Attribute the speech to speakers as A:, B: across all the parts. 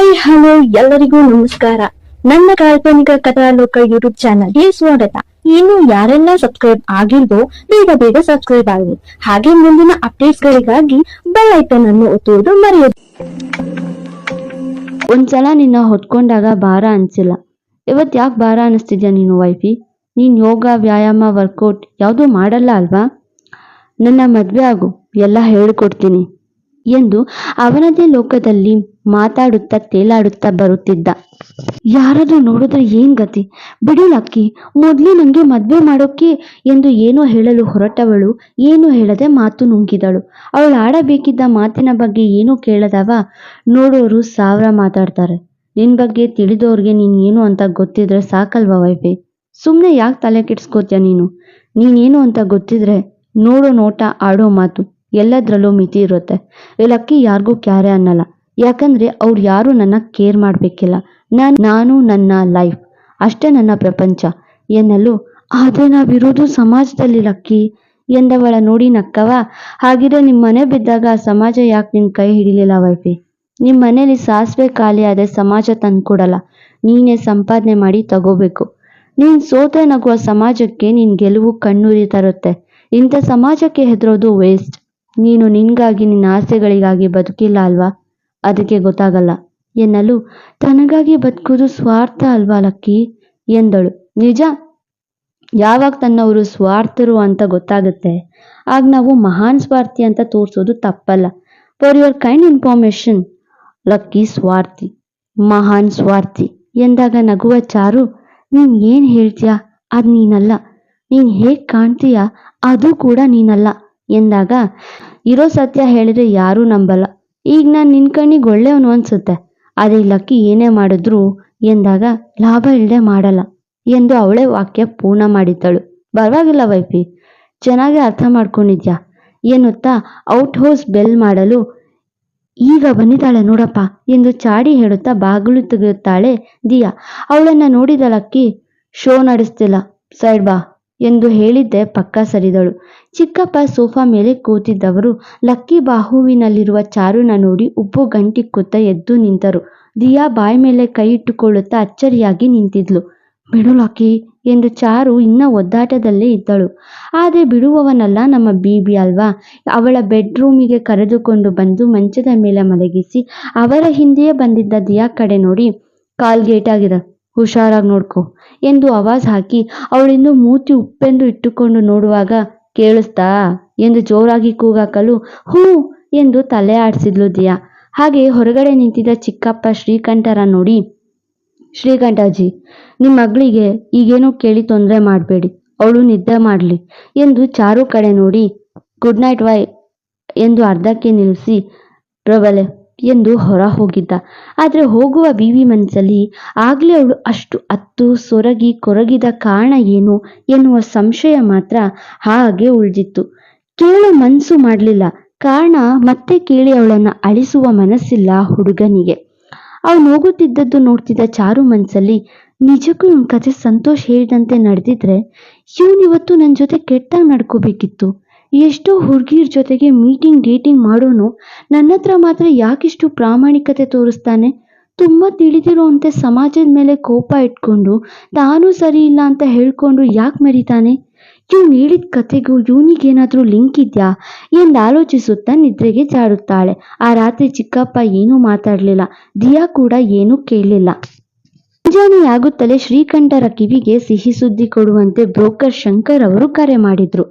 A: Hi hello ಎಲ್ಲರಿಗೂ ನಮಸ್ಕಾರ. ನನ್ನ ಕಾಲ್ಪನಿಕ ಕಥಾಲೋಕ ಯೂಟ್ಯೂಬ್ ಚಾನಲ್ಗೆ ಸ್ವಾಗತ. ಇನ್ನು ಯಾರೆಲ್ಲ ಸಬ್ಸ್ಕ್ರೈಬ್ ಆಗಿಲ್ವೋ ಬೇಗ ಸಬ್ಸ್ಕ್ರೈಬ್ ಆಗಿ, ಹಾಗೆ ಮುಂದಿನ ಅಪ್ಡೇಟ್ಸ್ ಗಳಿಗಾಗಿ ಬೆಲ್ ಐಕಾನ್ ಅನ್ನು ಒತ್ತುವುದು ಮರೆಯದು.
B: ಒಂದ್ಸಲ ನಿನ್ನ ಹೊತ್ಕೊಂಡಾಗ ಭಾರ ಅನ್ಸಿಲ್ಲ. ಇವತ್ ಯಾಕೆ ಭಾರ ಅನಿಸ್ತಿದ್ಯಾ ನೀನು ವೈಫಿ? ನೀನ್ ಯೋಗ, ವ್ಯಾಯಾಮ, ವರ್ಕೌಟ್ ಯಾವುದೂ ಮಾಡಲ್ಲ ಅಲ್ವಾ? ನನ್ನ ಮದ್ವೆ ಆಗು, ಎಲ್ಲ ಹೇಳ್ಕೊಡ್ತೀನಿ ಎಂದು ಅವನದೇ ಲೋಕದಲ್ಲಿ ಮಾತಾಡುತ್ತಾ ತೇಲಾಡುತ್ತಾ ಬರುತ್ತಿದ್ದ. ಯಾರಾದ್ರೂ ನೋಡಿದ್ರೆ ಏನ್ ಗತಿ? ಬಿಡಿ ಲಕ್ಕಿ, ಮೊದ್ಲು ನಂಗೆ ಮದ್ವೆ ಮಾಡೋಕೆ ಎಂದು ಏನೋ ಹೇಳಲು ಹೊರಟವಳು ಏನು ಹೇಳದೆ ಮಾತು ನುಂಗಿದಳು. ಅವಳು ಆಡಬೇಕಿದ್ದ ಮಾತಿನ ಬಗ್ಗೆ ಏನೂ ಕೇಳದವ ನೋಡೋರು ಸಾವಿರ ಮಾತಾಡ್ತಾರೆ. ನಿನ್ ಬಗ್ಗೆ ತಿಳಿದವ್ರಿಗೆ ನೀನ್ ಏನು ಅಂತ ಗೊತ್ತಿದ್ರೆ ಸಾಕಲ್ವಾ ವೈಫೆ? ಸುಮ್ನೆ ಯಾಕೆ ತಲೆ ಕೆಡ್ಸ್ಕೋತ್ಯ ನೀನು? ನೀನೇನು ಅಂತ ಗೊತ್ತಿದ್ರೆ ನೋಡೋ ನೋಟ, ಆಡೋ ಮಾತು ಎಲ್ಲದ್ರಲ್ಲೂ ಮಿತಿ ಇರುತ್ತೆ. ಲಕ್ಕಿ ಯಾರಿಗೂ ಕ್ಯಾರೆ ಅನ್ನಲ್ಲ, ಯಾಕಂದ್ರೆ ಅವ್ರು ಯಾರು ನನ್ನ ಕೇರ್ ಮಾಡ್ಬೇಕಿಲ್ಲ. ನಾನು ನನ್ನ ಲೈಫ್ ಅಷ್ಟೇ, ನನ್ನ ಪ್ರಪಂಚ ಎನ್ನಲು. ಆದ್ರೆ ನಾವಿರೋದು ಸಮಾಜದಲ್ಲಿ ಲಕ್ಕಿ ಎಂದವಳ ನೋಡಿ ನಕ್ಕವ. ಹಾಗಿದ್ರೆ ನಿಮ್ಮ ಮನೆ ಬಿದ್ದಾಗ ಆ ಸಮಾಜ ಯಾಕೆ ನಿನ್ ಕೈ ಹಿಡಿಲಿಲ್ಲ ವೈಫಿ? ನಿಮ್ಮ ಮನೇಲಿ ಸಾಸಿವೆ ಖಾಲಿ ಆದ್ರೆ ಸಮಾಜ ತಂದ್ಕೊಡಲ್ಲ, ನೀನೇ ಸಂಪಾದನೆ ಮಾಡಿ ತಗೋಬೇಕು. ನೀನ್ ಸೋತ್ರೆ ನಗುವ ಸಮಾಜಕ್ಕೆ ನಿನ್ ಗೆಲುವು ಕಣ್ಣೂರಿ ತರುತ್ತೆ. ಇಂಥ ಸಮಾಜಕ್ಕೆ ಹೆದರೋದು ವೇಸ್ಟ್. ನೀನು ನಿನ್ಗಾಗಿ, ನಿನ್ನ ಆಸೆಗಳಿಗಾಗಿ ಬದುಕಿಲ್ಲ ಅಲ್ವಾ, ಅದಕ್ಕೆ ಗೊತ್ತಾಗಲ್ಲ ಎನ್ನಲು. ತನಗಾಗಿ ಬದುಕೋದು ಸ್ವಾರ್ಥ ಅಲ್ವಾ ಲಕ್ಕಿ ಎಂದಳು. ನಿಜ, ಯಾವಾಗ ತನ್ನವರು ಸ್ವಾರ್ಥರು ಅಂತ ಗೊತ್ತಾಗುತ್ತೆ ಆಗ ನಾವು ಮಹಾನ್ ಸ್ವಾರ್ಥಿ ಅಂತ ತೋರಿಸೋದು ತಪ್ಪಲ್ಲ. For your kind information, lucky ಸ್ವಾರ್ಥಿ, ಮಹಾನ್ ಸ್ವಾರ್ಥಿ ಎಂದಾಗ ನಗುವ ಚಾರು, ನೀನ್ ಏನ್ ಹೇಳ್ತೀಯ ಅದ್ ನೀನಲ್ಲ, ನೀನ್ ಹೇಗ್ ಕಾಣ್ತೀಯ ಅದು ಕೂಡ ನೀನಲ್ಲ ಎಂದಾಗ, ಇರೋ ಸತ್ಯ ಹೇಳಿದ್ರೆ ಯಾರೂ ನಂಬಲ್ಲ. ಈಗ ನಾನು ನಿನ್ ಕಣ್ಣಿಗೆ ಒಳ್ಳೆಯವನು ಅನ್ಸುತ್ತೆ, ಅದೇ ಲಕ್ಕಿ ಏನೇ ಮಾಡಿದ್ರು ಎಂದಾಗ, ಲಾಭ ಇಲ್ಲದೆ ಮಾಡಲ್ಲ ಎಂದು ಅವಳೇ ವಾಕ್ಯ ಪೂರ್ಣ ಮಾಡಿದ್ದಳು. ಪರವಾಗಿಲ್ಲ ವೈಫಿ, ಚೆನ್ನಾಗಿ ಅರ್ಥ ಮಾಡ್ಕೊಂಡಿದ್ಯಾ ಎನ್ನುತ್ತಾ ಔಟ್ ಹೌಸ್ ಬೆಲ್ ಮಾಡಲು, ಈಗ ಬಂದಿದ್ದಾಳೆ ನೋಡಪ್ಪ ಎಂದು ಚಾಡಿ ಹೇಳುತ್ತಾ ಬಾಗಿಲು ತೆಗೆಯುತ್ತಾಳೆ ದಿಯಾ. ಅವಳನ್ನ ನೋಡಿದ ಲಕ್ಕಿ, ಶೋ ನಡೆಸ್ತಿಲ್ಲ, ಸೈಡ್ ಬಾ ಎಂದು ಹೇಳಿದ್ದೆ ಪಕ್ಕ ಸರಿದಳು. ಚಿಕ್ಕಪ್ಪ ಸೋಫಾ ಮೇಲೆ ಕೂತಿದ್ದವರು ಲಕ್ಕಿ ಬಾಹುವಿನಲ್ಲಿರುವ ಚಾರುನ ನೋಡಿ ಉಬ್ಬು ಗಂಟಿಕ್ಕುತ್ತ ಎದ್ದು ನಿಂತರು. ದಿಯಾ ಬಾಯಿ ಮೇಲೆ ಕೈ ಇಟ್ಟುಕೊಳ್ಳುತ್ತಾ ಅಚ್ಚರಿಯಾಗಿ ನಿಂತಿದ್ಲು. ಬಿಡು ಲಕ್ಕಿ ಎಂದು ಚಾರು ಇನ್ನ ಒದ್ದಾಟದಲ್ಲೇ ಇದ್ದಳು. ಆದ್ರೆ ಬಿಡುವವನಲ್ಲ ನಮ್ಮ ಬೀಬಿ ಅಲ್ವಾ? ಅವಳ ಬೆಡ್ರೂಮಿಗೆ ಕರೆದುಕೊಂಡು ಬಂದು ಮಂಚದ ಮೇಲೆ ಮಲಗಿಸಿ ಅವರ ಹಿಂದೆಯೇ ಬಂದಿದ್ದ ದಿಯಾ ಕಡೆ ನೋಡಿ, ಕಾಲ್ ಗೇಟ್ ಆಗಿದೆ, ಹುಷಾರಾಗಿ ನೋಡ್ಕೊ ಎಂದು ಆವಾಜ್ ಹಾಕಿ ಅವಳಿಂದು ಮೂತಿ ಉಪ್ಪೆಂದು ಇಟ್ಟುಕೊಂಡು ನೋಡುವಾಗ, ಕೇಳಿಸ್ತಾ ಎಂದು ಜೋರಾಗಿ ಕೂಗಾಕಲು, ಹೂ ಎಂದು ತಲೆ ಆಡಿಸಿದ್ಲು ದಿಯಾ. ಹಾಗೆ ಹೊರಗಡೆ ನಿಂತಿದ್ದ ಚಿಕ್ಕಪ್ಪ ಶ್ರೀಕಂಠರ ನೋಡಿ, ಶ್ರೀಕಂಠಜಿ, ನಿಮ್ಮ ಮಗಳಿಗೆ ಈಗೇನೋ ಕೇಳಿ ತೊಂದರೆ ಮಾಡಬೇಡಿ, ಅವಳು ನಿದ್ದೆ ಮಾಡಲಿ ಎಂದು ಚಾರು ಕಡೆ ನೋಡಿ, ಗುಡ್ ನೈಟ್ ವೈ ಎಂದು ಅರ್ಧಕ್ಕೆ ನಿಲ್ಲಿಸಿ, ಪ್ರಬಲೆ ಎಂದು ಹೊರ ಹೋಗಿದ್ದ. ಆದ್ರೆ ಹೋಗುವ ವಿವಿ ಮನಸ್ಸಲ್ಲಿ ಆಗ್ಲೇ ಅವಳು ಅಷ್ಟು ಅತ್ತು ಸೊರಗಿ ಕೊರಗಿದ ಕಾರಣ ಏನು ಎನ್ನುವ ಸಂಶಯ ಮಾತ್ರ ಹಾಗೆ ಉಳಿದಿತ್ತು. ಕೇಳೋ ಮನ್ಸು ಮಾಡಲಿಲ್ಲ, ಕಾರಣ ಮತ್ತೆ ಕೇಳಿ ಅವಳನ್ನ ಅಳಿಸುವ ಮನಸ್ಸಿಲ್ಲ ಹುಡುಗನಿಗೆ. ಅವನು ಹೋಗುತ್ತಿದ್ದದ್ದು ನೋಡ್ತಿದ್ದ ಚಾರು ಮನ್ಸಲ್ಲಿ, ನಿಜಕ್ಕೂ ಇವನ್ ಕತೆ ಸಂತೋಷ್ ಹೇಳಿದಂತೆ ನಡೆದಿದ್ರೆ ಇವನಿವತ್ತು ನನ್ನ ಜೊತೆ ಕೆಟ್ಟಾಗಿ ನಡ್ಕೋಬೇಕಿತ್ತು. ಎಷ್ಟೋ ಹುಡುಗಿಯರ ಜೊತೆಗೆ ಮೀಟಿಂಗ್ ಡೇಟಿಂಗ್ ಮಾಡೋನು ನನ್ನ ಹತ್ರ ಮಾತ್ರ ಯಾಕಿಷ್ಟು ಪ್ರಾಮಾಣಿಕತೆ ತೋರಿಸ್ತಾನೆ? ತುಂಬಾ ತಿಳಿದಿರೋಂತೆ ಸಮಾಜದ ಮೇಲೆ ಕೋಪ ಇಟ್ಕೊಂಡು ತಾನೂ ಸರಿ ಇಲ್ಲ ಅಂತ ಹೇಳ್ಕೊಂಡು ಯಾಕೆ ಮರಿತಾನೆ? ಇವನು ಹೇಳಿದ ಕತೆಗೂ ಇವನಿಗೇನಾದ್ರೂ ಲಿಂಕ್ ಇದೆಯಾ ಎಂದು ಆಲೋಚಿಸುತ್ತಾ ನಿದ್ರೆಗೆ ಜಾರುತ್ತಾಳೆ. ಆ ರಾತ್ರಿ ಚಿಕ್ಕಪ್ಪ ಏನೂ ಮಾತಾಡಲಿಲ್ಲ, ದಿಯಾ ಕೂಡ ಏನೂ ಕೇಳಲಿಲ್ಲ. ಮುಂಜಾನೆ ಆಗುತ್ತಲೇ ಶ್ರೀಕಂಠರ ಕಿವಿಗೆ ಸಿಹಿ ಸುದ್ದಿ ಕೊಡುವಂತೆ ಬ್ರೋಕರ್ ಶಂಕರ್ ಅವರು ಕರೆ ಮಾಡಿದ್ರು.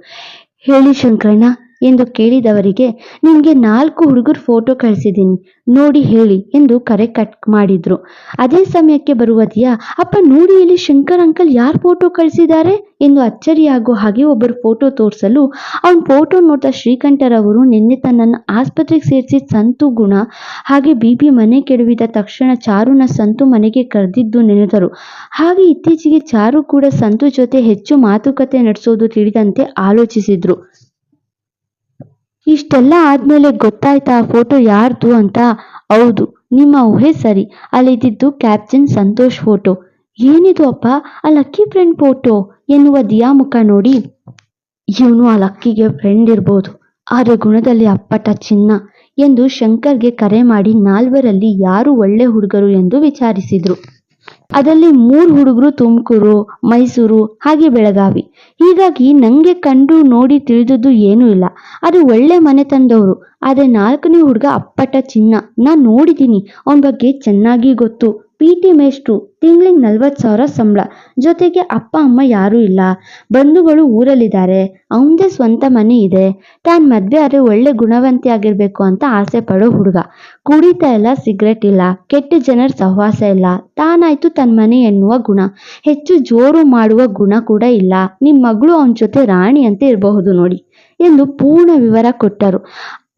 B: ಹೇಳಿ ಶಂಕರಣ್ಣ ಎಂದು ಕೇಳಿದವರಿಗೆ, ನಿಮ್ಗೆ 4 ಹುಡುಗರ ಫೋಟೋ ಕಳಿಸಿದ್ದೀನಿ, ನೋಡಿ ಹೇಳಿ ಎಂದು ಕರೆ ಕಟ್ ಮಾಡಿದ್ರು. ಅದೇ ಸಮಯಕ್ಕೆ ಬರುವ ದಿಯಾ, ಅಪ್ಪ ನೋಡಿ ಇಲ್ಲಿ ಶಂಕರ್ ಅಂಕಲ್ ಯಾರ್ ಫೋಟೋ ಕಳಿಸಿದ್ದಾರೆ ಎಂದು ಅಚ್ಚರಿಯಾಗೋ ಹಾಗೆ ಒಬ್ಬರು ಫೋಟೋ ತೋರಿಸಲು, ಅವನ್ ಫೋಟೋ ನೋಡ್ತಾ ಶ್ರೀಕಂಠರವರು ನಿನ್ನೆ ತನ್ನನ್ನು ಆಸ್ಪತ್ರೆಗೆ ಸೇರಿಸಿ ಸಂತು ಗುಣ ಹಾಗೆ ಬಿಬಿ ಮನೆ ಕೆಡವಿದ ತಕ್ಷಣ ಚಾರುನ ಸಂತು ಮನೆಗೆ ಕರೆದಿದ್ದು ನೆನೆದರು. ಹಾಗೆ ಇತ್ತೀಚೆಗೆ ಚಾರು ಕೂಡ ಸಂತು ಜೊತೆ ಹೆಚ್ಚು ಮಾತುಕತೆ ನಡೆಸೋದು ತಿಳಿದಂತೆ ಆಲೋಚಿಸಿದ್ರು. ಇಷ್ಟೆಲ್ಲ ಆದ್ಮೇಲೆ ಗೊತ್ತಾಯ್ತಾ ಆ ಫೋಟೋ ಯಾರ್ದು ಅಂತ? ಹೌದು, ನಿಮ್ಮ ಊಹೆ ಸರಿ, ಅಲ್ಲಿದ್ದು ಕ್ಯಾಪ್ಟನ್ ಸಂತೋಷ್ ಫೋಟೋ. ಏನಿದು ಅಪ್ಪ, ಆ ಲಕ್ಕಿ ಫ್ರೆಂಡ್ ಫೋಟೋ ಎನ್ನುವ ದಿಯಾ ಮುಖ ನೋಡಿ, ಇವನು ಆ ಲಕ್ಕಿಗೆ ಫ್ರೆಂಡ್ ಇರ್ಬೋದು, ಆದ್ರೆ ಗುಣದಲ್ಲಿ ಅಪ್ಪಟ ಚಿನ್ನ ಎಂದು ಶಂಕರ್ಗೆ ಕರೆ ಮಾಡಿ 4ರಲ್ಲಿ ಯಾರು ಒಳ್ಳೆ ಹುಡುಗರು ಎಂದು ವಿಚಾರಿಸಿದ್ರು. ಅದರಲ್ಲಿ 3 ಹುಡುಗರು ತುಮಕೂರು, ಮೈಸೂರು ಹಾಗೆ ಬೆಳಗಾವಿ. ಹೀಗಾಗಿ ನಂಗೆ ಕಂಡು ನೋಡಿ ತಿಳಿದದ್ದು ಏನೂ ಇಲ್ಲ. ಅದು ಒಳ್ಳೆ ಮನೆತನದವರು. ಆದರೆ 4ನೇ ಹುಡುಗ ಅಪ್ಪಟ ಚಿನ್ನ. ನಾನು ನೋಡಿದ್ದೀನಿ. ಅವನ ಬಗ್ಗೆ ಚೆನ್ನಾಗಿ ಗೊತ್ತು. PT ಮೇಷ್ಟ್ರು, ತಿಂಗಳಿಗೆ 40,000 ಸಂಬಳ. ಜೊತೆಗೆ ಅಪ್ಪ ಅಮ್ಮ ಯಾರೂ ಇಲ್ಲ. ಬಂಧುಗಳು ಊರಲ್ಲಿದ್ದಾರೆ. ಅವನದೇ ಸ್ವಂತ ಮನೆ ಇದೆ. ತಾನು ಮದ್ವೆ ಆದರೆ ಒಳ್ಳೆ ಗುಣವಂತೆ ಆಗಿರ್ಬೇಕು ಅಂತ ಆಸೆ ಪಡೋ ಹುಡುಗ. ಕುಡಿತಾ ಇಲ್ಲ, ಸಿಗರೆಟ್ ಇಲ್ಲ, ಕೆಟ್ಟ ಜನರ ಸಹವಾಸ ಇಲ್ಲ. ತಾನಾಯ್ತು ತನ್ನ ಮನೆ ಎನ್ನುವ ಗುಣ. ಹೆಚ್ಚು ಜೋರು ಮಾಡುವ ಗುಣ ಕೂಡ ಇಲ್ಲ. ನಿಮ್ಮ ಮಗಳು ಅವನ ಜೊತೆ ರಾಣಿಯಂತೆ ಇರಬಹುದು ನೋಡಿ ಎಂದು ಪೂರ್ಣ ವಿವರ ಕೊಟ್ಟರು.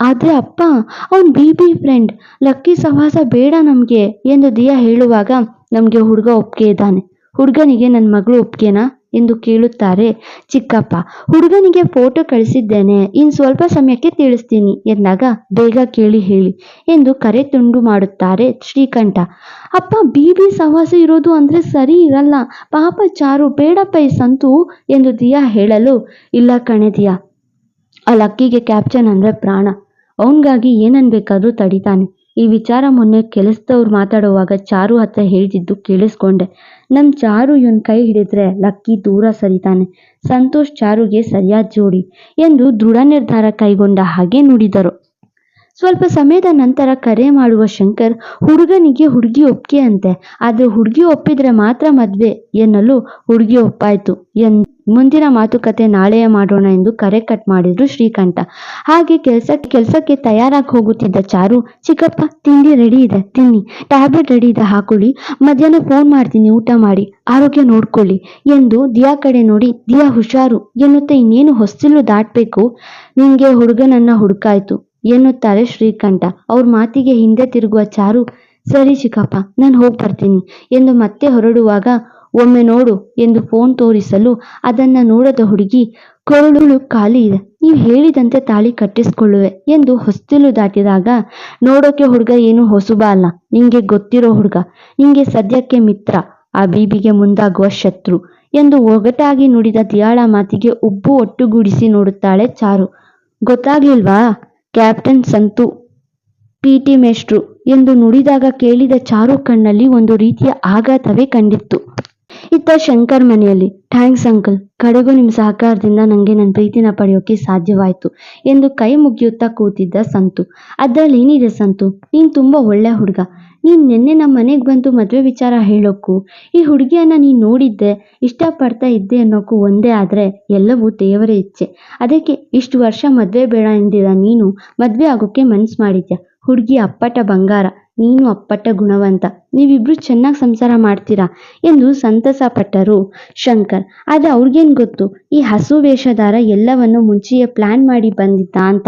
B: ಆದ್ರೆ ಅಪ್ಪ, ಅವನ್ BB ಫ್ರೆಂಡ್, ಲಕ್ಕಿ ಸಹವಾಸ ಬೇಡ ನಮ್ಗೆ ಎಂದು ದಿಯಾ ಹೇಳುವಾಗ, ನಮ್ಗೆ ಹುಡುಗ ಒಪ್ಪಿಗೆ ಇದ್ದಾನೆ. ಹುಡುಗನಿಗೆ ನನ್ನ ಮಗಳು ಒಪ್ಪಿಗೆನಾ ಎಂದು ಕೇಳುತ್ತಾರೆ ಚಿಕ್ಕಪ್ಪ. ಹುಡುಗನಿಗೆ ಫೋಟೋ ಕಳಿಸಿದ್ದೇನೆ, ಇನ್ ಸ್ವಲ್ಪ ಸಮಯಕ್ಕೆ ತಿಳಿಸ್ತೀನಿ ಎಂದಾಗ, ಬೇಗ ಕೇಳಿ ಹೇಳಿ ಎಂದು ಕರೆ ತುಂಡು ಮಾಡುತ್ತಾರೆ ಶ್ರೀಕಂಠ. ಅಪ್ಪ, BB ಸಹವಾಸ ಇರೋದು ಅಂದ್ರೆ ಸರಿ ಇರಲ್ಲ. ಪಾಪ ಚಾರು, ಬೇಡಪ್ಪ ಈ ಸಂತು ಎಂದು ದಿಯಾ ಹೇಳಲು, ಇಲ್ಲ ಕಣೆ ದಿಯಾ, ಆ ಲಕ್ಕಿಗೆ ಕ್ಯಾಪ್ಟನ್ ಅಂದ್ರೆ ಪ್ರಾಣ. ಅವನಿಗಾಗಿ ಏನನ್ಬೇಕಾದ್ರೂ ತಡಿತಾನೆ. ಈ ವಿಚಾರ ಮೊನ್ನೆ ಕೆಲಸದವ್ರು ಮಾತಾಡುವಾಗ ಚಾರು ಹತ್ರ ಹೇಳ್ತಿದ್ದು ಕೇಳಿಸ್ಕೊಂಡೆ. ನಮ್ ಚಾರು ಇವನ್ ಕೈ ಹಿಡಿದ್ರೆ ಲಕ್ಕಿ ದೂರ ಸರಿತಾನೆ. ಸಂತೋಷ್ ಚಾರುಗೆ ಸರಿಯಾದ ಜೋಡಿ ಎಂದು ದೃಢ ನಿರ್ಧಾರ ಕೈಗೊಂಡ ಹಾಗೆ ನುಡಿದರು. ಸ್ವಲ್ಪ ಸಮಯದ ನಂತರ ಕರೆ ಮಾಡುವ ಶಂಕರ್, ಹುಡುಗನಿಗೆ ಹುಡುಗಿ ಒಪ್ಪಿಗೆ ಅಂತೆ. ಆದ್ರೆ ಹುಡುಗಿ ಒಪ್ಪಿದ್ರೆ ಮಾತ್ರ ಮದ್ವೆ ಎನ್ನಲು, ಹುಡುಗಿ ಒಪ್ಪಾಯ್ತು ಮುಂದಿನ ಮಾತುಕತೆ ನಾಳೆಯೇ ಮಾಡೋಣ ಎಂದು ಕರೆ ಕಟ್ ಮಾಡಿದ್ರು ಶ್ರೀಕಂಠ. ಹಾಗೆ ಕೆಲ್ಸಕ್ಕೆ ತಯಾರಾಗಿ ಹೋಗುತ್ತಿದ್ದ ಚಾರು, ಚಿಕ್ಕಪ್ಪ ತಿಂಡಿ ರೆಡಿ ಇದೆ, ತಿನ್ನಿ. ಟ್ಯಾಬ್ಲೆಟ್ ರೆಡಿ ಇದೆ, ಹಾಕೊಳ್ಳಿ. ಮಧ್ಯಾಹ್ನ ಫೋನ್ ಮಾಡ್ತೀನಿ, ಊಟ ಮಾಡಿ, ಆರೋಗ್ಯ ನೋಡ್ಕೊಳ್ಳಿ ಎಂದು ದಿಯಾ ಕಡೆ ನೋಡಿ, ದಿಯಾ ಹುಷಾರು ಎನ್ನುತ್ತಾ ಇನ್ನೇನು ಹೊಸ್ತಿಲು ದಾಟ್ಬೇಕು, ನಿನ್ಗೆ ಹುಡುಗನನ್ನ ಹುಡುಕಾಯ್ತು ಎನ್ನುತ್ತಾರೆ ಶ್ರೀಕಂಠ. ಅವ್ರ ಮಾತಿಗೆ ಹಿಂದೆ ತಿರುಗುವ ಚಾರು, ಸರಿ ಚಿಕ್ಕಪ್ಪ, ನಾನು ಹೋಗಿ ಬರ್ತೀನಿ ಎಂದು ಮತ್ತೆ ಹೊರಡುವಾಗ, ಒಮ್ಮೆ ನೋಡು ಎಂದು ಫೋನ್ ತೋರಿಸಲು ಅದನ್ನ ನೋಡದ ಹುಡುಗಿ, ಕೊರಳು ಖಾಲಿ ಇದೆ, ನೀವು ಹೇಳಿದಂತೆ ತಾಳಿ ಕಟ್ಟಿಸ್ಕೊಳ್ಳುವೆ ಎಂದು ಹೊಸ್ತಿಲು ದಾಟಿದಾಗ, ನೋಡೋಕೆ ಹುಡುಗ ಏನು ಹೊಸುಬ ಅಲ್ಲ, ನಿಂಗೆ ಗೊತ್ತಿರೋ ಹುಡುಗ, ನಿಂಗೆ ಸದ್ಯಕ್ಕೆ ಮಿತ್ರ, ಆ BBಗೆ ಮುಂದಾಗುವ ಶತ್ರು ಎಂದು ಒಗಟಾಗಿ ನುಡಿದ ದಿಯಾಳ ಮಾತಿಗೆ ಉಬ್ಬು ಒಟ್ಟುಗೂಡಿಸಿ ನೋಡುತ್ತಾಳೆ ಚಾರು. ಗೊತ್ತಾಗ್ಲಿಲ್ವಾ? ಕ್ಯಾಪ್ಟನ್ ಸಂತು, PT ಮೇಷ್ಟ್ರು ಎಂದು ನುಡಿದಾಗ ಕೇಳಿದ ಚಾರು ಕಣ್ಣಲ್ಲಿ ಒಂದು ರೀತಿಯ ಆಘಾತವೇ ಕಂಡಿತ್ತು. ಇತ್ತ ಶಂಕರ್ ಮನೆಯಲ್ಲಿ, ಥ್ಯಾಂಕ್ಸ್ ಅಂಕಲ್, ಕಡೆಗೂ ನಿಮ್ಮ ಸಹಕಾರದಿಂದ ನನಗೆ ನನ್ನ ಪ್ರೀತಿನ ಪಡೆಯೋಕೆ ಸಾಧ್ಯವಾಯಿತು ಎಂದು ಕೈ ಮುಗಿಯುತ್ತಾ ಕೂತಿದ್ದ ಸಂತು. ಅದರಲ್ಲಿ ಏನಿದೆ ಸಂತು, ನೀನು ತುಂಬಾ ಒಳ್ಳೆ ಹುಡುಗ. ನೀನು ನಿನ್ನೆ ನಮ್ಮ ಮನೆಗೆ ಬಂದು ಮದುವೆ ವಿಚಾರ ಹೇಳೋಕ್ಕೂ, ಈ ಹುಡುಗಿಯನ್ನ ನೀನು ನೋಡಿದ್ದೆ, ಇಷ್ಟಪಡ್ತಾ ಇದ್ದೆ ಅನ್ನೋಕ್ಕೂ ಒಂದೇ. ಆದರೆ ಎಲ್ಲವೂ ದೇವರ ಇಚ್ಛೆ. ಅದಕ್ಕೆ ಇಷ್ಟು ವರ್ಷ ಮದುವೆ ಬೇಡ ಎಂದಿರ ನೀನು ಮದುವೆ ಆಗೋಕ್ಕೆ ಮನಸ್ಸು ಮಾಡಿದ್ಯಾ. ಹುಡುಗಿ ಅಪ್ಪಟ ಬಂಗಾರ, ನೀನು ಅಪ್ಪಟ ಗುಣವಂತ, ನೀವಿಬ್ರು ಚೆನ್ನಾಗಿ ಸಂಸಾರ ಮಾಡ್ತೀರಾ ಎಂದು ಸಂತಸ ಪಟ್ಟರು ಶಂಕರ್. ಆದ್ರೆ ಅವ್ರಿಗೇನು ಗೊತ್ತು, ಈ ಹಸು ವೇಷಧಾರ ಎಲ್ಲವನ್ನು ಮುಂಚೆಯೇ ಪ್ಲಾನ್ ಮಾಡಿ ಬಂದಿದ್ದ ಅಂತ.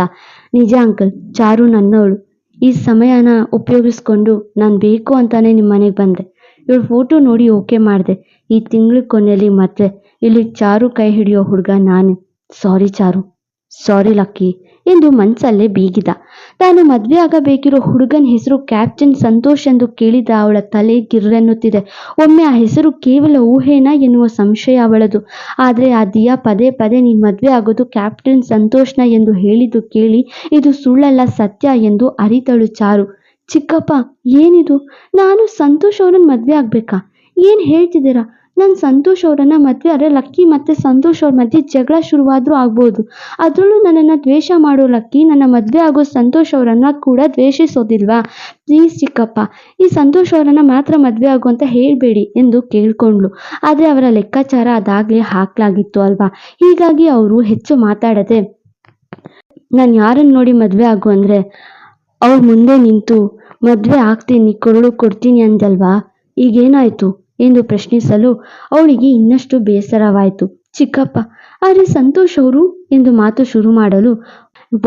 B: ನಿಜ ಅಂಕಲ್, ಚಾರು ನನ್ನವಳು. ಈ ಸಮಯನ ಉಪಯೋಗಿಸ್ಕೊಂಡು ನಾನು ಬೇಕು ಅಂತಾನೆ ನಿಮ್ಮ ಮನೆಗೆ ಬಂದೆ. ಇವಳು ಫೋಟೋ ನೋಡಿ ಓಕೆ ಮಾಡಿದೆ. ಈ ತಿಂಗಳ ಕೊನೆಯಲ್ಲಿ ಮದುವೆ. ಇಲ್ಲಿ ಚಾರು ಕೈ ಹಿಡಿಯೋ ಹುಡುಗ ನಾನೇ. ಸಾರಿ ಚಾರು, ಸಾರಿ ಲಕ್ಕಿ ಎಂದು ಮನಸ್ಸಲ್ಲೇ ಬೀಗಿದ. ತಾನು ಮದುವೆ ಆಗಬೇಕಿರೋ ಹುಡುಗನ ಹೆಸರು ಕ್ಯಾಪ್ಟನ್ ಸಂತೋಷ್ ಎಂದು ಕೇಳಿದ ಅವಳ ತಲೆ ಗಿರ್ರೆನ್ನುತ್ತಿದೆ. ಒಮ್ಮೆ ಆ ಹೆಸರು ಕೇವಲ ಊಹೆನಾ ಎನ್ನುವ ಸಂಶಯ ಅವಳದು. ಆದರೆ ಆ ದಿಯಾ ಪದೇ ಪದೇ ನೀನು ಮದುವೆ ಆಗೋದು ಕ್ಯಾಪ್ಟನ್ ಸಂತೋಷ್ನ ಎಂದು ಹೇಳಿದ್ದು ಕೇಳಿ ಇದು ಸುಳ್ಳಲ್ಲ, ಸತ್ಯ ಎಂದು ಅರಿತಳು ಚಾರು. ಚಿಕ್ಕಪ್ಪ, ಏನಿದು? ನಾನು ಸಂತೋಷ್ ಅವ್ರನ್ನ ಮದುವೆ ಆಗ್ಬೇಕಾ? ಏನ್ ಹೇಳ್ತಿದ್ದೀರಾ? ನಾನು ಸಂತೋಷ್ ಅವರನ್ನ ಮದುವೆ ಆದರೆ ಲಕ್ಕಿ ಮತ್ತೆ ಸಂತೋಷ್ ಅವ್ರ ಮಧ್ಯೆ ಜಗಳ ಶುರುವಾದ್ರೂ ಆಗ್ಬೋದು. ಅದರಲ್ಲೂ ನನ್ನನ್ನು ದ್ವೇಷ ಮಾಡೋ ಲಕ್ಕಿ ನನ್ನ ಮದುವೆ ಆಗೋ ಸಂತೋಷ್ ಅವರನ್ನ ಕೂಡ ದ್ವೇಷಿಸೋದಿಲ್ವಾ? ಪ್ಲೀಸ್ ಚಿಕ್ಕಪ್ಪ, ಈ ಸಂತೋಷ್ ಅವರನ್ನ ಮಾತ್ರ ಮದುವೆ ಆಗು ಅಂತ ಹೇಳ್ಬೇಡಿ ಎಂದು ಕೇಳ್ಕೊಂಡ್ಲು. ಆದರೆ ಅವರ ಲೆಕ್ಕಾಚಾರ ಅದಾಗಲೇ ಹಾಕ್ಲಾಗಿತ್ತು ಅಲ್ವಾ. ಹೀಗಾಗಿ ಅವರು ಹೆಚ್ಚು ಮಾತಾಡದೆ, ನಾನು ಯಾರನ್ನು ನೋಡಿ ಮದುವೆ ಆಗು ಅಂದರೆ ಅವ್ರ ಮುಂದೆ ನಿಂತು ಮದುವೆ ಆಗ್ತೀನಿ, ಕೊರಳು ಕೊಡ್ತೀನಿ ಅಂದಲ್ವಾ, ಈಗೇನಾಯ್ತು ಎಂದು ಪ್ರಶ್ನಿಸಲು ಅವಳಿಗೆ ಇನ್ನಷ್ಟು ಬೇಸರವಾಯಿತು. ಚಿಕ್ಕಪ್ಪ, ಆದರೆ ಸಂತೋಷ್ ಅವರು ಎಂದು ಮಾತು ಶುರು ಮಾಡಲು,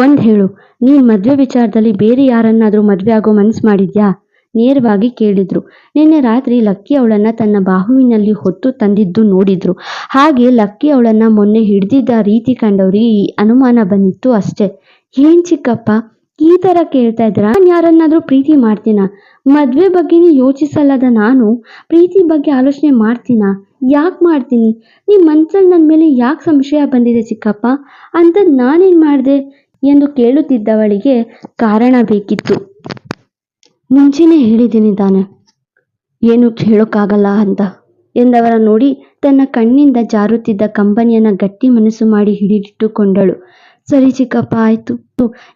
B: ಒಂದ್ ಹೇಳು, ನೀನ್ ಮದುವೆ ವಿಚಾರದಲ್ಲಿ ಬೇರೆ ಯಾರನ್ನಾದ್ರೂ ಮದುವೆ ಆಗೋ ಮನಸ್ಸು ಮಾಡಿದ್ಯಾ? ನೇರವಾಗಿ ಕೇಳಿದ್ರು. ನಿನ್ನೆ ರಾತ್ರಿ ಲಕ್ಕಿ ಅವಳನ್ನ ತನ್ನ ಬಾಹುವಿನಲ್ಲಿ ಹೊತ್ತು ತಂದಿದ್ದು ನೋಡಿದ್ರು. ಹಾಗೆ ಲಕ್ಕಿ ಅವಳನ್ನ ಮೊನ್ನೆ ಹಿಡ್ದಿದ್ದ ರೀತಿ ಕಂಡವ್ರಿಗೆ ಈ ಅನುಮಾನ ಬಂದಿತ್ತು ಅಷ್ಟೇ. ಏನ್ ಚಿಕ್ಕಪ್ಪ ಈ ತರ ಕೇಳ್ತಾ ಇದ್ರ? ನಾನು ಯಾರನ್ನಾದ್ರೂ ಪ್ರೀತಿ ಮಾಡ್ತೀನ? ಮದ್ವೆ ಬಗ್ಗೆನೇ ಯೋಚಿಸಲ್ಲದ ನಾನು ಪ್ರೀತಿ ಬಗ್ಗೆ ಆಲೋಚನೆ ಮಾಡ್ತೀನ? ಯಾಕೆ ಮಾಡ್ತೀನಿ? ನಿಮ್ ಮನ್ಸಲ್ಲಿ ನನ್ನ ಮೇಲೆ ಯಾಕೆ ಸಂಶಯ ಬಂದಿದೆ ಚಿಕ್ಕಪ್ಪ? ಅಂತದ್ ನಾನೇನ್ ಮಾಡ್ದೆ? ಎಂದು ಕೇಳುತ್ತಿದ್ದವಳಿಗೆ ಕಾರಣ ಬೇಕಿತ್ತು. ಮುಂಚೆನೇ ಹೇಳಿದ್ದೀನಿ ತಾನೆ ಏನು ಹೇಳೋಕ್ಕಾಗಲ್ಲ ಅಂತ ಎಂದವರ ನೋಡಿ ತನ್ನ ಕಣ್ಣಿಂದ ಜಾರುತ್ತಿದ್ದ ಕಂಬನಿಯನ್ನ ಗಟ್ಟಿ ಮನಸ್ಸು ಮಾಡಿ ಹಿಡಿದಿಟ್ಟುಕೊಂಡಳು. ಸರಿ ಚಿಕ್ಕಪ್ಪ, ಆಯ್ತು.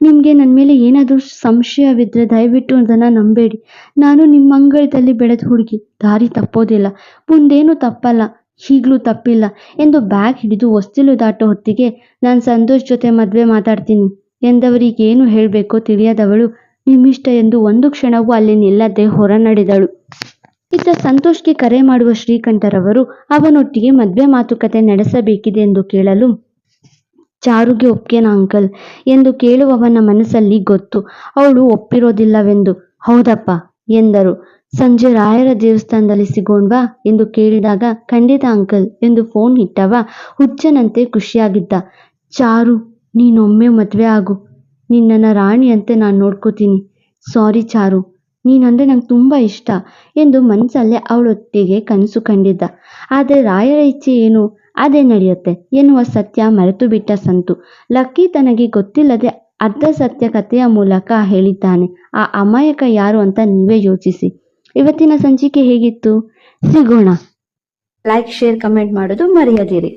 B: ನಿಮ್ಗೆ ನನ್ನ ಮೇಲೆ ಏನಾದರೂ ಸಂಶಯವಿದ್ರೆ ದಯವಿಟ್ಟು ಅದನ್ನ ನಂಬೇಡಿ. ನಾನು ನಿಮ್ಮ ಅಂಗಳದಲ್ಲಿ ಬೆಳೆದ ಹುಡುಗಿ, ದಾರಿ ತಪ್ಪೋದಿಲ್ಲ, ಮುಂದೇನು ತಪ್ಪಲ್ಲ, ಈಗಲೂ ತಪ್ಪಿಲ್ಲ ಎಂದು ಬ್ಯಾಗ್ ಹಿಡಿದು ಹೊಸ್ತಿಲು ದಾಟೋ ಹೊತ್ತಿಗೆ ನಾನು ಸಂತೋಷ್ ಜೊತೆ ಮದುವೆ ಮಾತಾಡ್ತೀನಿ ಎಂದವರಿಗೇನು ಹೇಳಬೇಕೋ ತಿಳಿಯದವಳು ನಿಮ್ಮಿಷ್ಟ ಎಂದು ಒಂದು ಕ್ಷಣವೂ ಅಲ್ಲಿ ನಿಲ್ಲದೆ ಹೊರ ನಡೆದಳು. ಇತ್ತ ಸಂತೋಷ್ಗೆ ಕರೆ ಮಾಡುವ ಶ್ರೀಕಂಠರವರು ಅವನೊಟ್ಟಿಗೆ ಮದುವೆ ಮಾತುಕತೆ ನಡೆಸಬೇಕಿದೆ ಎಂದು ಕೇಳಲು, ಚಾರುಗೆ ಒಪ್ಗೆನಾ ಅಂಕಲ್ ಎಂದು ಕೇಳುವವನ ಮನಸ್ಸಲ್ಲಿ ಗೊತ್ತು, ಅವಳು ಒಪ್ಪಿರೋದಿಲ್ಲವೆಂದು. ಹೌದಪ್ಪ ಎಂದರು. ಸಂಜೆ ರಾಯರ ದೇವಸ್ಥಾನದಲ್ಲಿ ಸಿಗೋಣ್ವಾ ಎಂದು ಕೇಳಿದಾಗ, ಖಂಡಿತ ಅಂಕಲ್ ಎಂದು ಫೋನ್ ಇಟ್ಟವ ಹುಚ್ಚನಂತೆ ಖುಷಿಯಾಗಿದ್ದ. ಚಾರು, ನೀನೊಮ್ಮೆ ಮದುವೆ ಆಗು, ನಿನ್ನನ್ನು ರಾಣಿಯಂತೆ ನಾನು ನೋಡ್ಕೋತೀನಿ. ಸಾರಿ ಚಾರು, ನೀನಂದ್ರೆ ನಂಗೆ ತುಂಬ ಇಷ್ಟ ಎಂದು ಮನಸ್ಸಲ್ಲೇ ಅವಳೊಟ್ಟಿಗೆ ಕನಸು ಕಂಡಿದ್ದ. ಆದರೆ ರಾಯರ ಇಚ್ಛೆ ಏನು ಅದೇ ನಡೆಯುತ್ತೆ ಎನ್ನುವ ಸತ್ಯ ಮರೆತು ಬಿಟ್ಟ ಸಂತು. ಲಕ್ಕಿ ತನಗೆ ಗೊತ್ತಿಲ್ಲದೆ ಅರ್ಧ ಸತ್ಯ ಕಥೆಯ ಮೂಲಕ ಹೇಳಿದ್ದಾನೆ. ಆ ಅಮಾಯಕ ಯಾರು ಅಂತ ನೀವೇ ಯೋಚಿಸಿ. ಇವತ್ತಿನ ಸಂಚಿಕೆ ಹೇಗಿತ್ತು? ಸಿಗೋಣ. ಲೈಕ್, ಶೇರ್, ಕಮೆಂಟ್ ಮಾಡೋದು ಮರೆಯದಿರಿ.